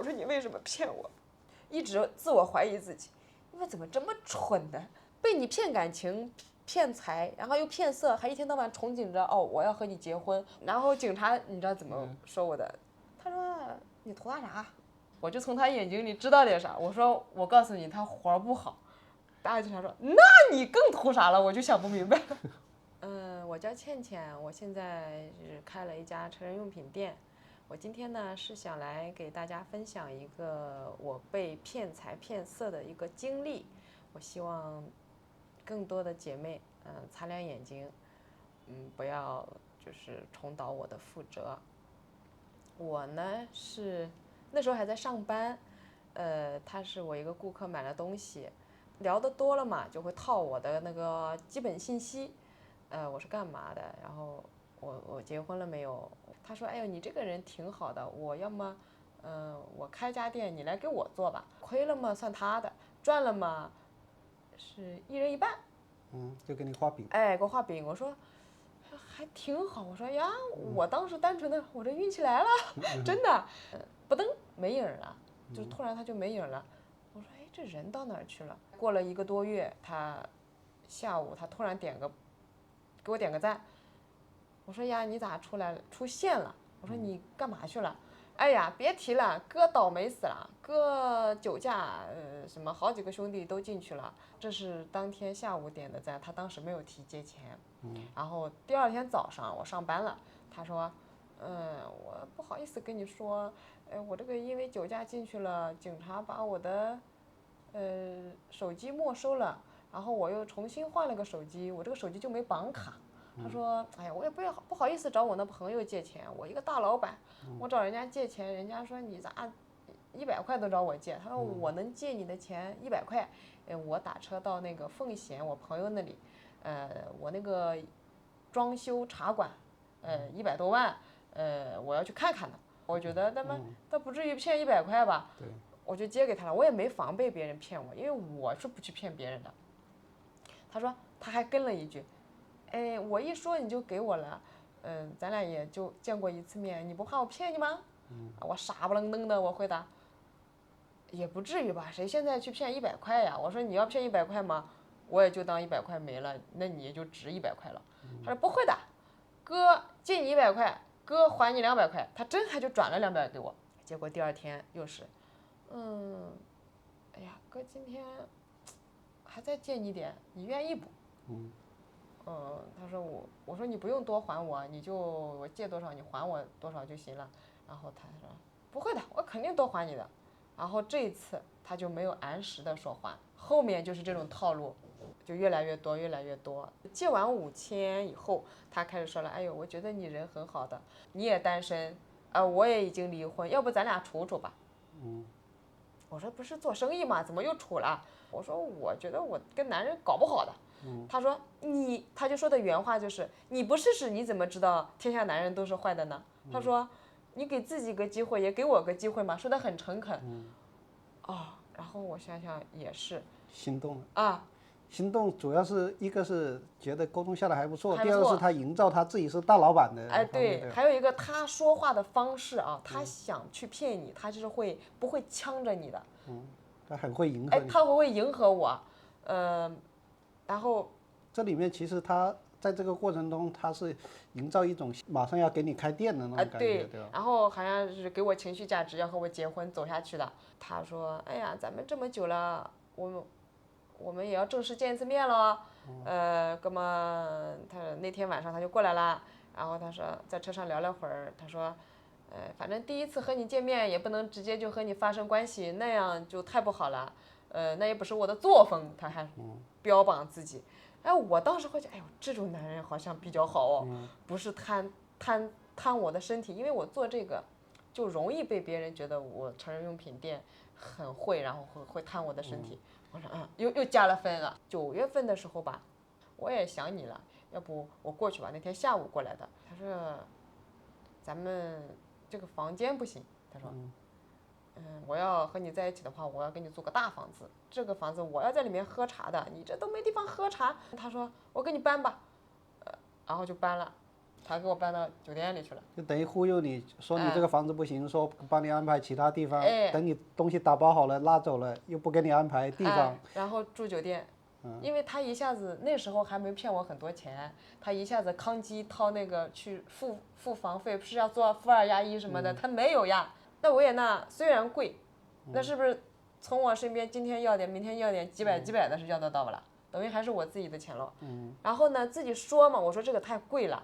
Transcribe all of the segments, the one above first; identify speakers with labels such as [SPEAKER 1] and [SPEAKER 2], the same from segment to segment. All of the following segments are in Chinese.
[SPEAKER 1] 我说你为什么骗我？一直自我怀疑自己，因为怎么这么蠢呢？被你骗感情、骗财，然后又骗色，还一天到晚憧憬着我要和你结婚。然后警察你知道怎么说我的？他说你图他啥？我就从他眼睛里知道点啥。我说我告诉你，他活不好。大警察说那你更图啥了？我就想不明白了。我叫倩倩，我现在是开了一家成人用品店。我今天呢是想来给大家分享一个我被骗财骗色的一个经历。我希望更多的姐妹擦亮眼睛，不要就是重蹈我的覆辙。我呢是那时候还在上班，他是我一个顾客买了东西，聊得多了嘛，就会套我的那个基本信息。我是干嘛的？然后我结婚了没有？他说，哎呦，你这个人挺好的，我要么，我开家店，你来给我做吧，亏了嘛算他的，赚了嘛是一人一半。
[SPEAKER 2] 就给你画饼。
[SPEAKER 1] 哎，给我画饼，我说还挺好。我说呀，我当时单纯的，我这运气来了，真的，不噔没影了，就突然他就没影了。我说哎，这人到哪儿去了？过了1个多月，他下午他突然给我点个赞。我说呀，你咋出现了？我说你干嘛去了？哎呀，别提了，哥倒霉死了，哥酒驾，什么好几个兄弟都进去了。这是当天下午点的赞，他当时没有提借钱。然后第二天早上我上班了，他说，我不好意思跟你说，我这个因为酒驾进去了，警察把我的手机没收了，然后我又重新换了个手机，我这个手机就没绑卡。他说，哎呀，我也不好意思找我那朋友借钱，我一个大老板，我找人家借钱，人家说你咋100块都找我借？他说我能借你的钱100块，我打车到那个奉贤我朋友那里，我那个装修茶馆，100多万，我要去看看呢。我觉得他不至于骗100块吧？
[SPEAKER 2] 对，
[SPEAKER 1] 我就借给他了，我也没防备别人骗我，因为我是不去骗别人的。他说他还跟了一句，哎，我一说你就给我了，咱俩也就见过1次面，你不怕我骗你吗？我傻不愣登的，我回答，也不至于吧，谁现在去骗100块呀？我说你要骗100块吗？我也就当100块没了，那你也就值100块了。他说不会的，哥借你100块，哥还你200块，他真还就转了200给我。结果第二天又是，哎呀，哥今天还再借你点，你愿意不？他说我说你不用多还我，你就我借多少你还我多少就行了。然后他说不会的，我肯定多还你的。然后这一次他就没有按时的说还，后面就是这种套路，就越来越多，越来越多。借完5000以后，他开始说了，哎呦，我觉得你人很好的，你也单身，我也已经离婚，要不咱俩处处吧？我说不是做生意嘛，怎么又处了？我说我觉得我跟男人搞不好的。他说他就说的原话就是你不试试你怎么知道天下男人都是坏的呢？他说你给自己个机会，也给我个机会嘛，说的很诚恳。然后我想想也是
[SPEAKER 2] 心动了
[SPEAKER 1] 啊。
[SPEAKER 2] 心动主要是一个是觉得沟通下来还不错，
[SPEAKER 1] 还不错
[SPEAKER 2] 第二个是他营造他自己是大老板的。
[SPEAKER 1] 哎，对，还有一个他说话的方式啊，他想去骗你，他就是不会呛着你的。
[SPEAKER 2] 他很会迎合
[SPEAKER 1] 哎，
[SPEAKER 2] 你。
[SPEAKER 1] 他会迎合我，然后
[SPEAKER 2] 这里面其实他在这个过程中，他是营造一种马上要给你开店的那种感觉，对吧？
[SPEAKER 1] 然后好像是给我情绪价值，要和我结婚走下去的。他说：“哎呀，咱们这么久了，我们也要正式见一次面了。哥们，他那天晚上他就过来了，然后他说在车上聊了会儿，他说，反正第一次和你见面也不能直接就和你发生关系，那样就太不好了。那也不是我的作风，他还标榜自己。哎，我当时会觉得，哎呦，这种男人好像比较好哦，不是贪我的身体，因为我做这个，就容易被别人觉得我成人用品店很会，然后会贪我的身体。我说又加了分了。9月份的时候吧，我也想你了，要不我过去吧？那天下午过来的，他说咱们这个房间不行，他说。我要和你在一起的话，我要给你租个大房子。这个房子我要在里面喝茶的，你这都没地方喝茶。他说我给你搬吧，然后就搬了。他给我搬到酒店里去了。
[SPEAKER 2] 就等于忽悠你说你这个房子不行，说帮你安排其他地方，
[SPEAKER 1] 哎
[SPEAKER 2] 等你东西打包好了拉走了，又不给你安排地方，
[SPEAKER 1] 然后住酒店。因为他一下子那时候还没骗我很多钱，他一下子康基掏那个去付房费，不是要做负2押1什么的，他没有呀。那维也纳虽然贵，那是不是从我身边今天要点，明天要点，几百的是要得到不了，等于还是我自己的钱了。然后呢，自己说嘛，我说这个太贵了，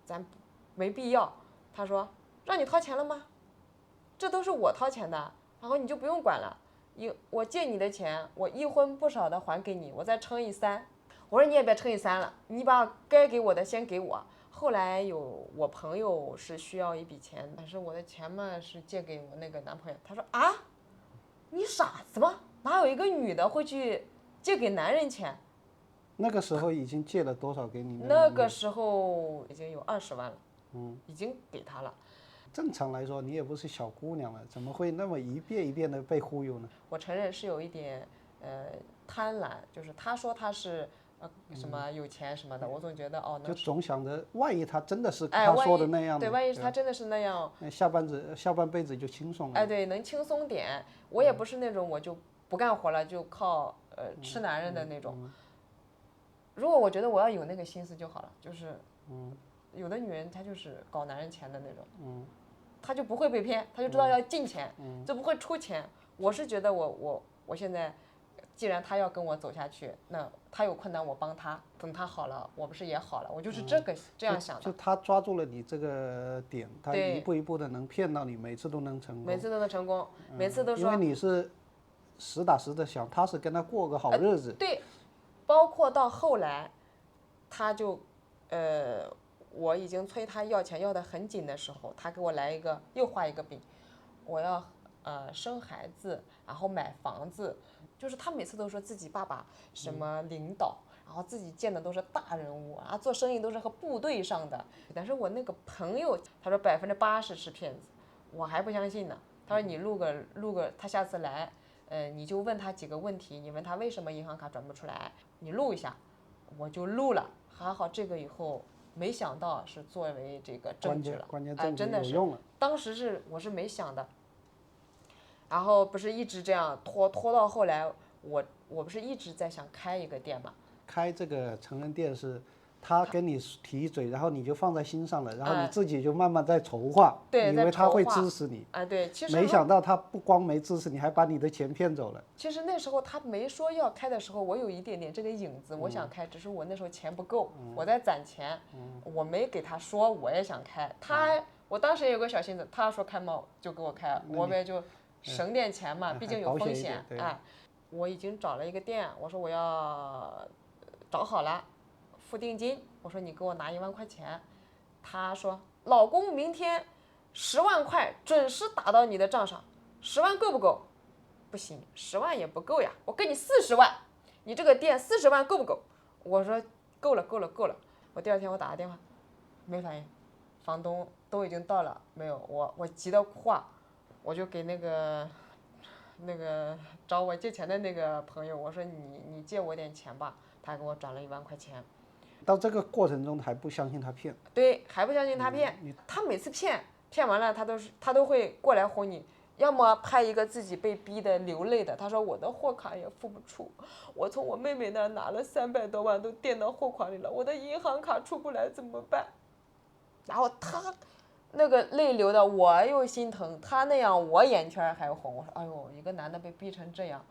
[SPEAKER 1] 咱没必要。他说让你掏钱了吗？这都是我掏钱的，然后你就不用管了。我借你的钱，我一分不少的还给你，我再乘以3。我说你也别乘以3了，你把该给我的先给我。后来我朋友是需要一笔钱，但是我的钱嘛是借给我那个男朋友。他说啊，你傻子吗？哪有一个女的会去借给男人钱？
[SPEAKER 2] 那个时候已经借了多少给你？
[SPEAKER 1] 那个时候已经有20万了，已经给他了。
[SPEAKER 2] 正常来说，你也不是小姑娘了，怎么会那么一遍一遍的被忽悠呢？
[SPEAKER 1] 我承认是有一点贪婪，就是他说他是什么有钱什么的，我总觉得哦，
[SPEAKER 2] 就总想着万一他真的是
[SPEAKER 1] 哎，
[SPEAKER 2] 他说的那样，
[SPEAKER 1] 对，万一他真的是那样，
[SPEAKER 2] 下半辈子就轻松了。
[SPEAKER 1] 哎，对，能轻松点。我也不是那种我就不干活了就靠吃男人的那种。如果我觉得我要有那个心思就好了，就是有的女人她就是搞男人钱的那种，她就不会被骗，她就知道要进钱，就不会出钱。我是觉得我现在，既然他要跟我走下去，那他有困难我帮他，等他好了，我不是也好了？我就是这样想的。
[SPEAKER 2] 就他抓住了你这个点，他一步一步的能骗到你，每次都能成功。
[SPEAKER 1] 每次都能成功，每次都说。
[SPEAKER 2] 因为你是实打实的想踏实跟他过个好日子。
[SPEAKER 1] 对，包括到后来，他就我已经催他要钱要得很紧的时候，他给我来又画一个饼，我要生孩子，然后买房子，就是他每次都说自己爸爸什么领导，然后自己见的都是大人物啊，做生意都是和部队上的。但是我那个朋友他说80%是骗子，我还不相信呢。他说你录个，他下次来，你就问他几个问题，你问他为什么银行卡转不出来，你录一下，我就录了，还好这个以后。没想到是作为这个证据了，
[SPEAKER 2] 关键证据
[SPEAKER 1] 真的
[SPEAKER 2] 有用了。
[SPEAKER 1] 当时我是没想的，然后不是一直这样拖到后来，我不是一直在想开一个店嘛？
[SPEAKER 2] 开这个成人店是，他跟你提嘴，然后你就放在心上了，然后你自己就慢慢在筹划，
[SPEAKER 1] 对，
[SPEAKER 2] 以为他会支持你。
[SPEAKER 1] 对，其实
[SPEAKER 2] 没想到他不光没支持你，还把你的钱骗走了。
[SPEAKER 1] 其实那时候他没说要开的时候，我有一点点这个影子，我想开，只是我那时候钱不够，我在攒钱，我没给他说我也想开。我当时也有个小心思，他说开嘛就给我开，我也就省点钱嘛，毕竟有风险。我已经找了一个店，我说我要找好了，付定金，我说你给我拿1万块钱，他说老公明天10万块准时打到你的账上，10万够不够？不行，10万也不够呀，我给你40万，你这个店40万够不够？我说够了。我第2天我打个电话，没反应，房东都已经到了没有？我急得话，我就给那个找我借钱的那个朋友，我说你借我点钱吧，他给我转了1万块钱。
[SPEAKER 2] 到这个过程中还不相信他骗？
[SPEAKER 1] 对，还不相信他骗。他每次骗完了，他都会过来哄你，要么拍一个自己被逼的流泪的，他说我的货卡也付不出，我从我妹妹那儿拿了300多万都垫到货款里了，我的银行卡出不来怎么办？然后他那个泪流的我又心疼，他那样我眼圈还红。我说哎呦，一个男的被逼成这样。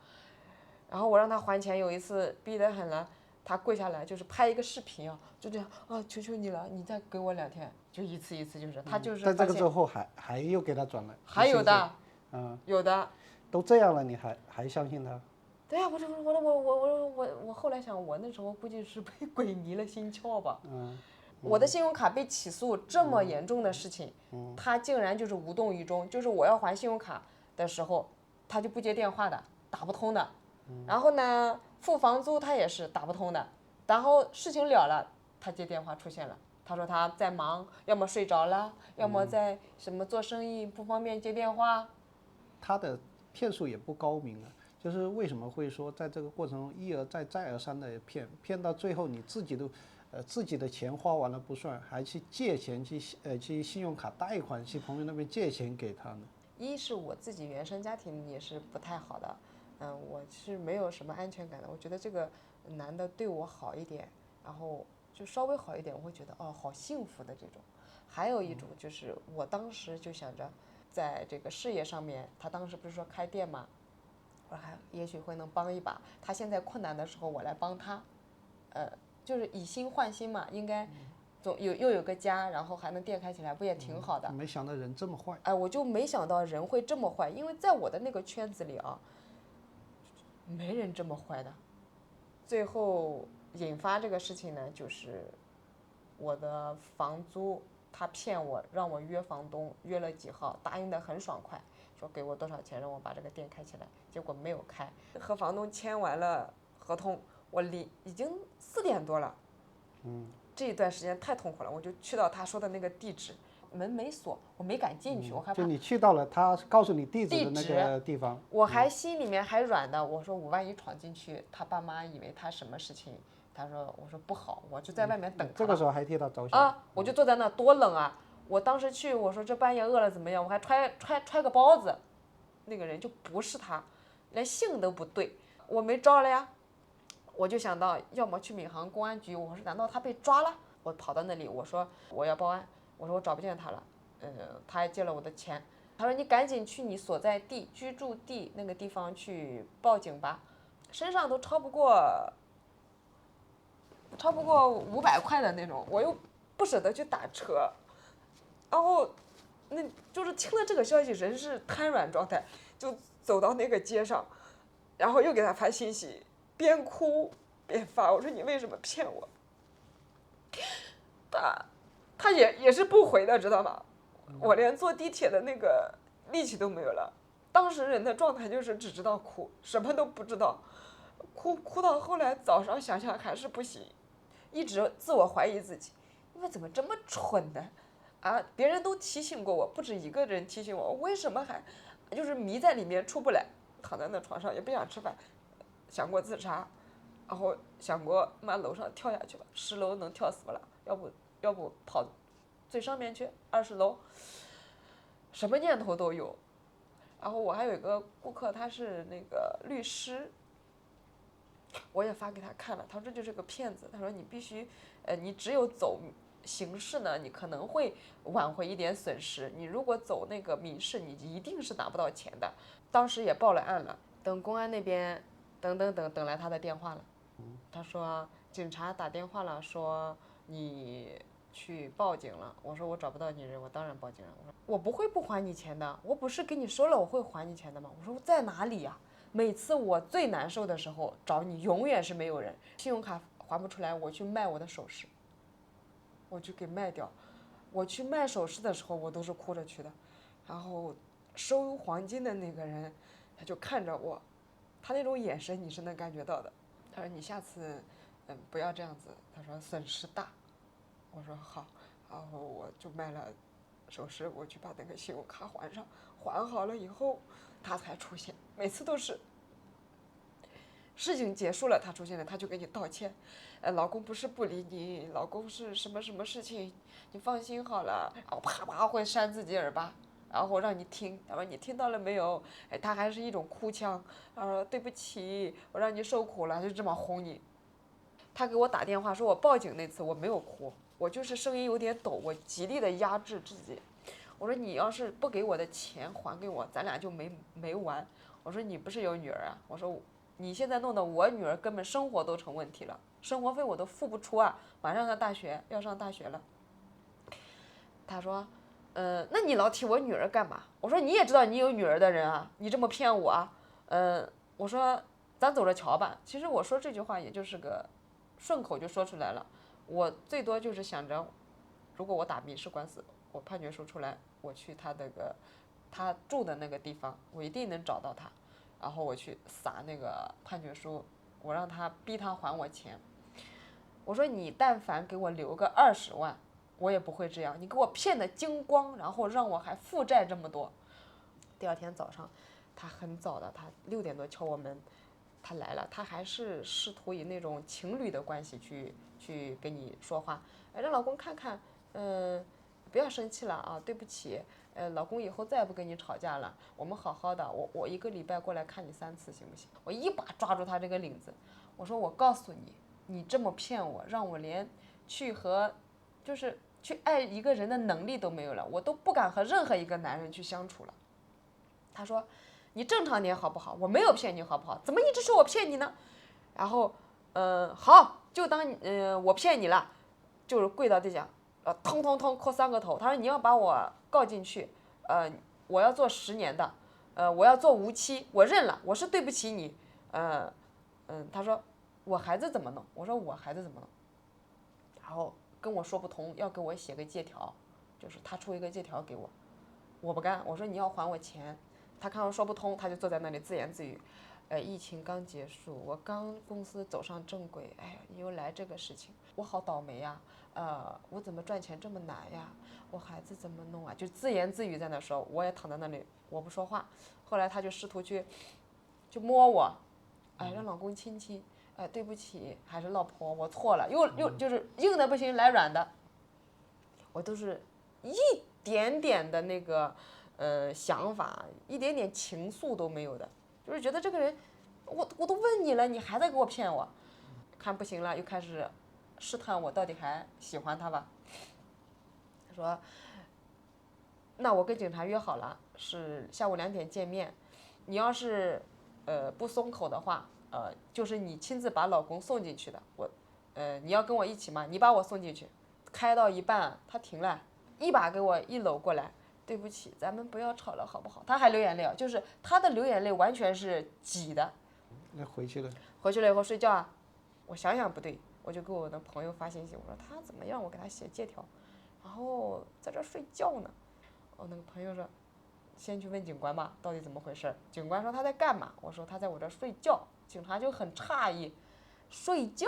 [SPEAKER 1] 然后我让他还钱，有一次逼得很了，他跪下来就是拍一个视频啊，就这样啊，求求你了，你再给我2天，就一次就是他就是。
[SPEAKER 2] 在这个之后还又给他转了。
[SPEAKER 1] 还有的，有的。
[SPEAKER 2] 都这样了，你还相信他？
[SPEAKER 1] 对呀，我后来想，我那时候估计是被鬼迷了心窍吧。我的信用卡被起诉这么严重的事情，他竟然就是无动于衷，就是我要还信用卡的时候，他就不接电话的，打不通的。然后呢，付房租他也是打不通的。然后事情了了，他接电话出现了，他说他在忙，要么睡着了，要么在什么做生意不方便接电话。
[SPEAKER 2] 他的骗术也不高明啊，就是为什么会说在这个过程中一而再再而三的骗到最后你自己都自己的钱花完了不算，还去借钱去信用卡贷款去朋友那边借钱给他呢？
[SPEAKER 1] 一是我自己原生家庭也是不太好的，我是没有什么安全感的。我觉得这个男的对我好一点，然后就稍微好一点，我会觉得哦，好幸福的这种。还有一种就是我当时就想着，在这个事业上面，他当时不是说开店嘛，我还也许会能帮一把。他现在困难的时候，我来帮他，就是以心换心嘛，应该又有个家，然后还能店开起来，不也挺好的？
[SPEAKER 2] 没想到人这么坏。
[SPEAKER 1] 哎，我就没想到人会这么坏，因为在我的那个圈子里啊，没人这么坏的。最后引发这个事情呢，就是我的房租他骗我，让我约房东，约了几号，答应的很爽快，说给我多少钱让我把这个店开起来，结果没有开。和房东签完了合同，我已经4点多了。这一段时间太痛苦了，我就去到他说的那个地址，门没锁，我没敢进去，我害怕。
[SPEAKER 2] 就你去到了他告诉你地址的那个地方，
[SPEAKER 1] 我还心里面还软的，我说我万一闯进去，他爸妈以为他什么事情，我说不好，我就在外面等他。
[SPEAKER 2] 这个时候还替他着想
[SPEAKER 1] 啊，我就坐在那多冷啊！我当时去，我说这半夜饿了怎么样？我还揣个包子，那个人就不是他，连姓都不对，我没招了呀。我就想到，要么去闵行公安局，我说难道他被抓了？我跑到那里，我说我要报案，我说我找不见他了，他还借了我的钱，他说你赶紧去你所在地居住地那个地方去报警吧，身上都超不过500块的那种，我又不舍得去打车，然后那就是听了这个消息，人是瘫软状态，就走到那个街上，然后又给他发信息。边哭边发，我说你为什么骗我？他也是不回的，知道吗？我连坐地铁的那个力气都没有了。当时人的状态就是只知道哭，什么都不知道，哭到后来早上想想还是不行，一直自我怀疑自己，因为怎么这么蠢呢？啊，别人都提醒过我，不止一个人提醒我，我为什么还就是迷在里面出不来，躺在那床上也不想吃饭。想过自杀，然后想过往楼上跳下去吧，10楼能跳死不了，要不跑最上面去20楼，什么念头都有。然后我还有一个顾客，他是那个律师，我也发给他看了，他说这就是个骗子，他说你必须，你只有走刑事呢，你可能会挽回一点损失，你如果走那个民事，你一定是拿不到钱的。当时也报了案了，等公安那边。等来他的电话了，他说警察打电话了，说你去报警了。我说我找不到你人，我当然报警了。我说我不会不还你钱的，我不是给你收了我会还你钱的吗？我说在哪里呀？每次我最难受的时候找你，永远是没有人。信用卡还不出来，我去卖我的首饰，我去给卖掉。我去卖首饰的时候，我都是哭着去的。然后收黄金的那个人，他就看着我。他那种眼神你是能感觉到的。他说你下次，不要这样子。他说损失大。我说好，然后我就卖了首饰，我去把那个信用卡还上，还好了以后他才出现。每次都是事情结束了他出现了，他就给你道歉。老公不是不理你，老公是什么什么事情，你放心好了。然后啪啪会扇自己耳巴。然后让你听，他说你听到了没有？哎，他还是一种哭腔，他说对不起，我让你受苦了，就这么哄你。他给我打电话说我报警那次我没有哭，我就是声音有点抖，我极力的压制自己。我说你要是不给我的钱还给我，咱俩就没完。我说你不是有女儿啊？我说你现在弄得我女儿根本生活都成问题了，生活费我都付不出啊，马上要上大学了。他说。那你老提我女儿干嘛？我说你也知道你有女儿的人啊，你这么骗我啊？我说咱走着瞧吧。其实我说这句话也就是个顺口就说出来了，我最多就是想着，如果我打民事官司，我判决书出来，我去他住的那个地方，我一定能找到他，然后我去撒那个判决书，我让他逼他还我钱。我说你但凡给我留个20万。我也不会这样，你给我骗得精光，然后让我还负债这么多。第二天早上，他很早的，他6点多敲我门，他来了，他还是试图以那种情侣的关系去跟你说话，让老公看看，不要生气了啊，对不起，老公以后再也不跟你吵架了，我们好好的，我1个礼拜过来看你3次行不行？我一把抓住他这个领子，我说我告诉你，你这么骗我，让我连就是去爱一个人的能力都没有了，我都不敢和任何一个男人去相处了。他说你正常点好不好？我没有骗你好不好？怎么一直说我骗你呢？然后好，就当我骗你了，就是跪到地下，通通通磕3个头。他说你要把我告进去，我要做10年的，我要做无期，我认了，我是对不起你，他说我孩子怎么弄？我说我孩子怎么弄？然后跟我说不通，要给我写个借条，就是他出一个借条给我，我不干，我说你要还我钱。他看我说不通，他就坐在那里自言自语，疫情刚结束，我刚公司走上正轨，哎呀，你又来这个事情，我好倒霉呀，我怎么赚钱这么难呀？我孩子怎么弄啊？就自言自语在那说，我也躺在那里，我不说话。后来他就试图就摸我，让老公亲亲，对不起，还是老婆，我错了，又就是硬的不行来软的，我都是一点点的那个想法，一点点情愫都没有的，就是觉得这个人，我都问你了，你还在给我骗我，看不行了，又开始试探我到底还喜欢他吧。他说，那我跟警察约好了，是下午2点见面，你要是不松口的话，就是你亲自把老公送进去的，你要跟我一起吗？你把我送进去，开到一半他停了，一把给我一搂过来，对不起，咱们不要吵了好不好？他还流眼泪，就是他的流眼泪完全是挤的。
[SPEAKER 2] 那回去了
[SPEAKER 1] 以后睡觉啊，我想想不对，我就给我的朋友发信息，我说他怎么样，我给他写借条，然后在这睡觉呢。我那个朋友说，先去问警官吧，到底怎么回事？警官说他在干嘛？我说他在我这睡觉。警察就很诧异，睡觉？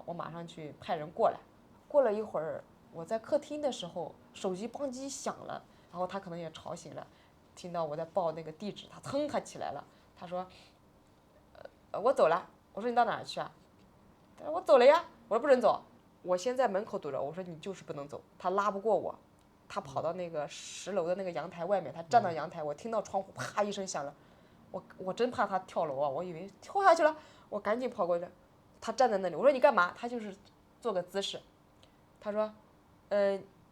[SPEAKER 1] 我马上去派人过来。过了一会儿，我在客厅的时候，手机邦机响了，然后他可能也吵醒了，听到我在报那个地址，他起来了，他说，我走了。我说你到哪儿去啊？他说我走了呀。我说不准走，我先在门口堵着。我说你就是不能走。他拉不过我，他跑到那个10楼的那个阳台外面，他站到阳台，我听到窗户啪一声响了，我真怕他跳楼啊，我以为跳下去了，我赶紧跑过去，他站在那里，我说你干嘛？他就是做个姿势，他说，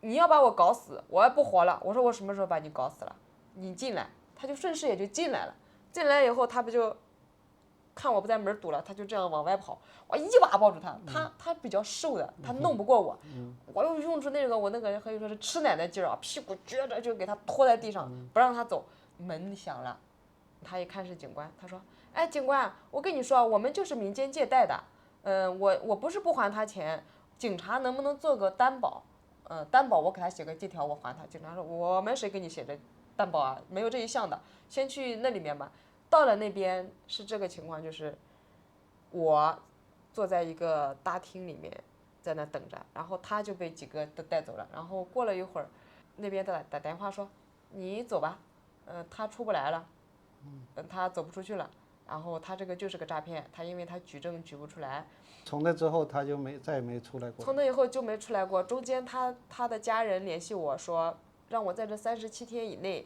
[SPEAKER 1] 你要把我搞死，我要不活了。我说我什么时候把你搞死了？你进来，他就顺势也就进来了。进来以后，他不就看我不在门堵了，他就这样往外跑，我一把抱住他，他比较瘦的，他弄不过我，我又用出那个我那个可以说是吃奶的劲儿啊，屁股撅着就给他拖在地上，不让他走。门响了，他一看是警官，他说：“哎，警官，我跟你说，我们就是民间借贷的，我不是不还他钱，警察能不能做个担保？担保我给他写个借条，我还他。”警察说：“我们谁给你写的担保啊？没有这一项的，先去那里面吧。”到了那边是这个情况，就是我坐在一个大厅里面，在那等着，然后他就被几个都带走了。然后过了一会儿，那边打电话说：“你走吧，他出不来了，他走不出去了。然后他这个就是个诈骗，他因为他举证举不出来。”
[SPEAKER 2] 从那之后他就再也没出来过。
[SPEAKER 1] 从那以后就没出来过。中间他的家人联系我说，让我在这37天以内，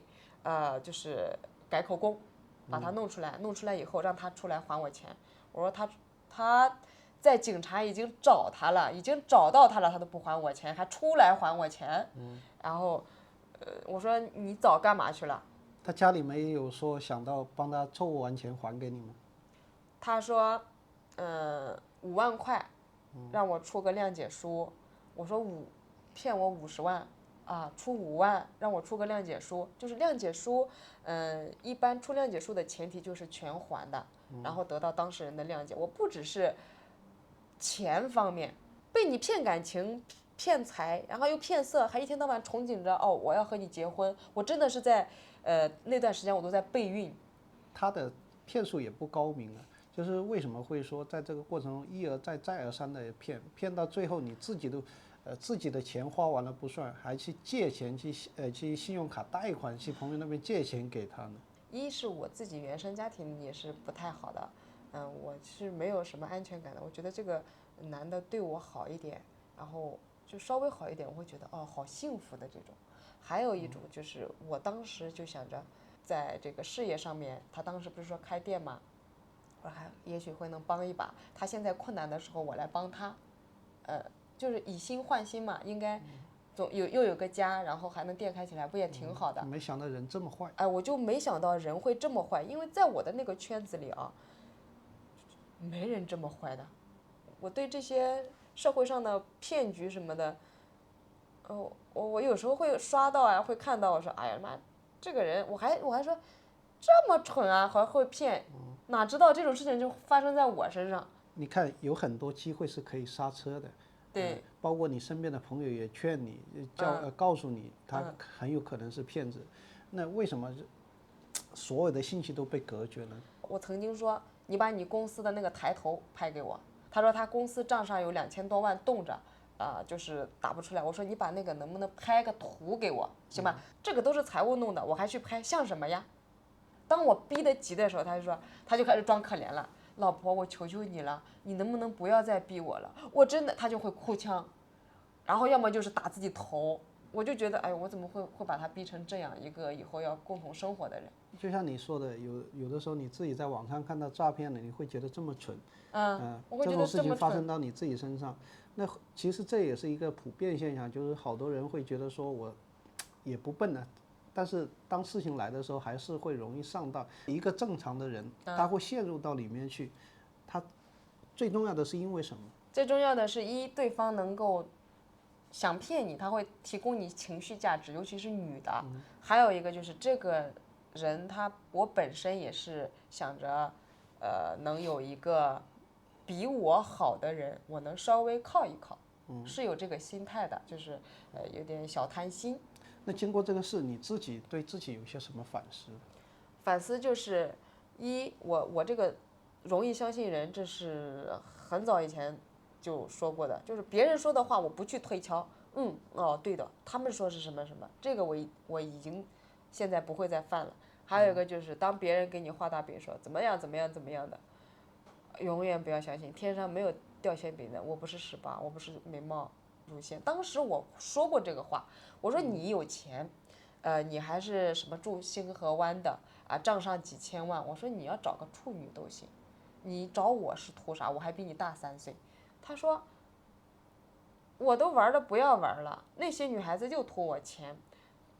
[SPEAKER 1] 就是改口供。把他弄出来，弄出来以后让他出来还我钱。我说他在警察已经找他了，已经找到他了，他都不还我钱，还出来还我钱。然后我说你早干嘛去了？
[SPEAKER 2] 他家里没有说想到帮他凑完钱还给你吗？
[SPEAKER 1] 他说5万块，让我出个谅解书。我说骗我50万。出5万让我出个谅解书，就是谅解书，一般出谅解书的前提就是全还的，然后得到当事人的谅解。我不只是钱方面被你骗感情、骗财，然后又骗色，还一天到晚憧憬着我要和你结婚。我真的是在那段时间我都在备孕。
[SPEAKER 2] 他的骗术也不高明啊，就是为什么会说在这个过程中一而再再而三的骗到最后你自己都。自己的钱花完了不算，还去借钱去信用卡贷款去朋友那边借钱给他呢。
[SPEAKER 1] 一是我自己原生家庭也是不太好的，我是没有什么安全感的。我觉得这个男的对我好一点，然后就稍微好一点，我会觉得哦，好幸福的这种。还有一种就是我当时就想着，在这个事业上面，他当时不是说开店嘛，我还也许会能帮一把。他现在困难的时候，我来帮他，就是以心换心嘛，应该又有个家，然后还能店开起来，不也挺好的？
[SPEAKER 2] 没想到人这么坏。
[SPEAKER 1] 哎，我就没想到人会这么坏，因为在我的那个圈子里啊，没人这么坏的。我对这些社会上的骗局什么的，我有时候会刷到啊，会看到，我说，哎呀妈，这个人，我还说这么蠢啊，还会骗，哪知道这种事情就发生在我身上。
[SPEAKER 2] 你看，有很多机会是可以刹车的。
[SPEAKER 1] 对，
[SPEAKER 2] 包括你身边的朋友也劝你，告诉你他很有可能是骗子。那为什么所有的信息都被隔绝了？
[SPEAKER 1] 我曾经说，你把你公司的那个抬头拍给我。他说他公司账上有2000多万冻着，就是打不出来。我说你把那个能不能拍个图给我，行吧？这个都是财务弄的，我还去拍，像什么呀？当我逼得急的时候，他就开始装可怜了。老婆，我求求你了，你能不能不要再逼我了？我真的，他就会哭腔，然后要么就是打自己头。我就觉得，哎，我怎么会把他逼成这样一个以后要共同生活的人？
[SPEAKER 2] 就像你说的，有的时候你自己在网上看到诈骗的，你会觉得这么蠢。
[SPEAKER 1] 我会觉
[SPEAKER 2] 这种事情发
[SPEAKER 1] 得这么蠢。
[SPEAKER 2] 生到你自己身上，那其实这也是一个普遍现象，就是好多人会觉得说我也不笨呢，但是当事情来的时候，还是会容易上当。一个正常的人，他会陷入到里面去，他最重要的是因为什么？
[SPEAKER 1] 最重要的是对方能够想骗你，他会提供你情绪价值，尤其是女的。还有一个就是这个人我本身也是想着，能有一个比我好的人，我能稍微靠一靠，是有这个心态的，就是有点小贪心。
[SPEAKER 2] 那经过这个事，你自己对自己有些什么反思？
[SPEAKER 1] 反思就是我这个容易相信人，这是很早以前就说过的，就是别人说的话我不去推敲，哦对的，他们说是什么什么，这个我已经现在不会再犯了。还有一个就是当别人给你画大饼说怎么样怎么样怎么样的，永远不要相信，天上没有掉馅饼的，我不是18，我不是美貌如仙。当时我说过这个话，我说你有钱，你还是什么住星河湾的啊，账上几千万，我说你要找个处女都行，你找我是图啥？我还比你大3岁。他说我都玩的不要玩了，那些女孩子就图我钱，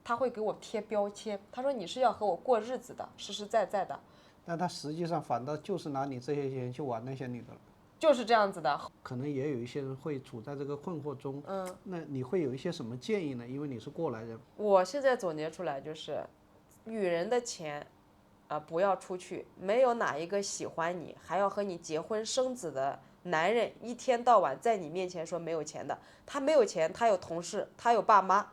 [SPEAKER 1] 他会给我贴标签，他说你是要和我过日子的，实实在在的。
[SPEAKER 2] 但他实际上反倒就是拿你这些钱去玩那些女的了。
[SPEAKER 1] 就是这样子的。
[SPEAKER 2] 可能也有一些人会处在这个困惑中。那你会有一些什么建议呢？因为你是过来人。
[SPEAKER 1] 我现在总结出来就是，女人的钱，不要出去，没有哪一个喜欢你，还要和你结婚生子的男人，一天到晚在你面前说没有钱的，他没有钱，他有同事，他有爸妈，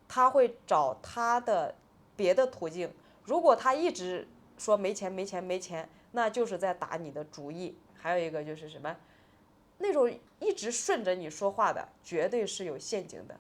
[SPEAKER 1] 他会找他的别的途径。如果他一直说没钱没钱没钱，那就是在打你的主意。还有一个就是什么，那种一直顺着你说话的，绝对是有陷阱的。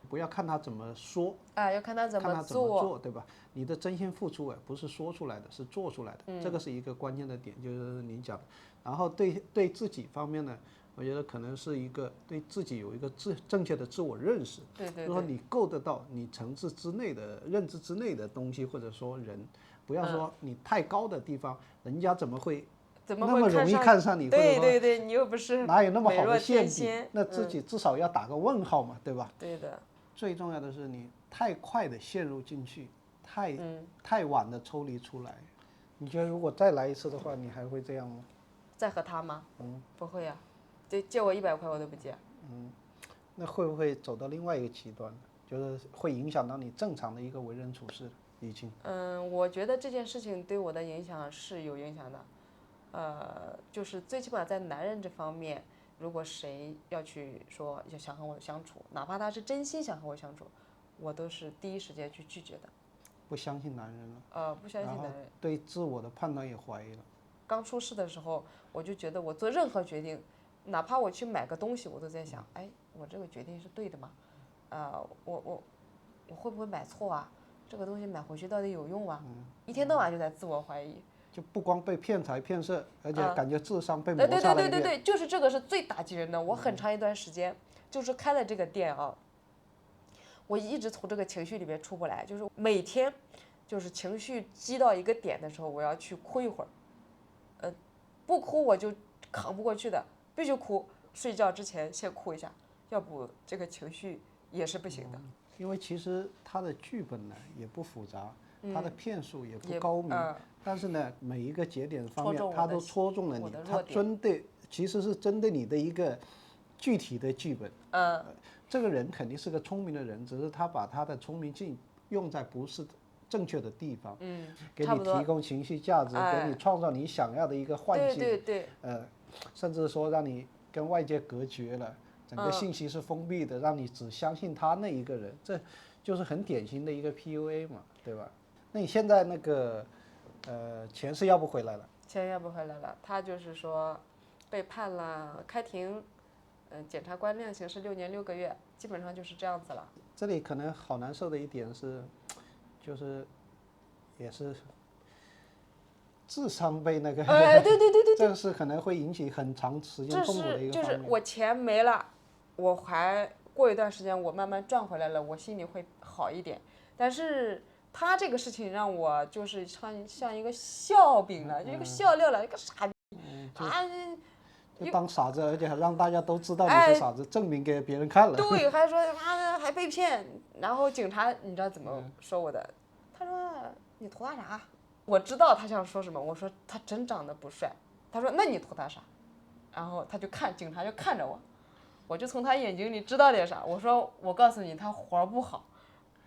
[SPEAKER 2] 不要看他怎么说，
[SPEAKER 1] 要看他怎么
[SPEAKER 2] 做，对吧？你的真心付出不是说出来的，是做出来的，这个是一个关键的点，就是你讲的。然后对自己方面呢，我觉得可能是一个对自己有一个正确的自我认识。
[SPEAKER 1] 对。
[SPEAKER 2] 如果你够得到你层次之内的认知之内的东西，或者说人，不要说你太高的地方，人家怎么会那么容易看上你？
[SPEAKER 1] 对，你又不是
[SPEAKER 2] 哪有那么好的馅
[SPEAKER 1] 饼？
[SPEAKER 2] 那自己至少要打个问号嘛，对吧？
[SPEAKER 1] 对的。
[SPEAKER 2] 最重要的是你太快的陷入进去，太晚的抽离出来。你觉得如果再来一次的话，你还会这样吗？
[SPEAKER 1] 再和他吗？不会呀，借我100块我都不借。
[SPEAKER 2] 那会不会走到另外一个极端呢？就是会影响到你正常的一个为人处事已经。
[SPEAKER 1] 我觉得这件事情对我的影响是有影响的，就是最起码在男人这方面。如果谁要去说想和我相处，哪怕他是真心想和我相处，我都是第一时间去拒绝的。
[SPEAKER 2] 不相信男人了。
[SPEAKER 1] 不相信男人。
[SPEAKER 2] 对自我的判断也怀疑了。
[SPEAKER 1] 刚出事的时候，我就觉得我做任何决定，哪怕我去买个东西，我都在想，哎，我这个决定是对的吗？我会不会买错啊？这个东西买回去到底有用啊？一天到晚就在自我怀疑。
[SPEAKER 2] 就不光被骗财骗色，而且感觉智商被
[SPEAKER 1] 对
[SPEAKER 2] 磨擦了一遍。
[SPEAKER 1] 对，就是这个是最打击人的。我很长一段时间就是开了这个店啊，我一直从这个情绪里面出不来，就是每天就是情绪激到一个点的时候，我要去哭一会儿，不哭我就扛不过去的，必须哭，睡觉之前先哭一下，要不这个情绪也是不行的。
[SPEAKER 2] 因为其实它的剧本呢也不复杂，它的骗术也不
[SPEAKER 1] 也
[SPEAKER 2] 高明，但是呢每一个节点方面
[SPEAKER 1] 戳中我的
[SPEAKER 2] 它都戳中了你，它其实是针对你的一个具体的剧本。这个人肯定是个聪明的人，只是他把他的聪明劲用在不是正确的地方，给你提供情绪价值，给你创造你想要的一个幻境，
[SPEAKER 1] 对，
[SPEAKER 2] 甚至说让你跟外界隔绝了，整个信息是封闭的，让你只相信他那一个人，这就是很典型的一个 PUA 嘛，对吧？那你现在那个钱是要不回来了？
[SPEAKER 1] 钱要不回来了，他就是说被判了开庭，检察官量刑是6年6个月，基本上就是这样子了。
[SPEAKER 2] 这里可能好难受的一点是，就是也是智商被那个，
[SPEAKER 1] 对，
[SPEAKER 2] 这个是可能会引起很长时间痛苦的一个方面。
[SPEAKER 1] 就是我钱没了，我还过一段时间我慢慢赚回来了，我心里会好一点。但是他这个事情让我就是像一个笑柄了，就一个笑料了，一个傻逼
[SPEAKER 2] 就当傻子，而且还让大家都知道你是傻子，证明给别人看了。
[SPEAKER 1] 对，还说妈的还被骗，然后警察你知道怎么说我的？他说你图他啥？我知道他想说什么，我说他真长得不帅。他说那你图他啥？然后警察就看着我，我就从他眼睛里知道点啥。我说我告诉你他活不好。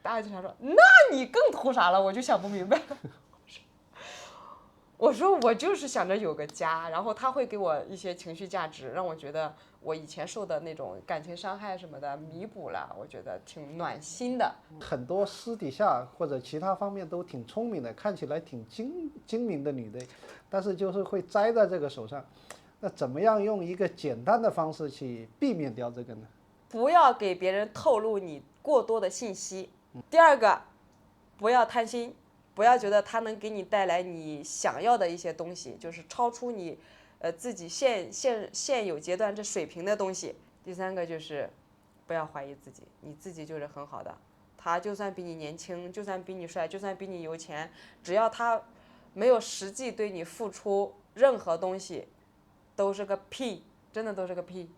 [SPEAKER 1] 大警察说那你更图啥了？我就想不明白了。我说我就是想着有个家，然后他会给我一些情绪价值，让我觉得我以前受的那种感情伤害什么的弥补了，我觉得挺暖心的。
[SPEAKER 2] 很多私底下或者其他方面都挺聪明的，看起来挺精明的女的，但是就是会栽在这个手上。那怎么样用一个简单的方式去避免掉这个呢？
[SPEAKER 1] 不要给别人透露你过多的信息。第二个，不要贪心。不要觉得它能给你带来你想要的一些东西，就是超出你，自己现有阶段这水平的东西。第三个就是不要怀疑自己，你自己就是很好的。他就算比你年轻，就算比你帅，就算比你有钱，只要他没有实际对你付出任何东西，都是个屁，真的都是个屁。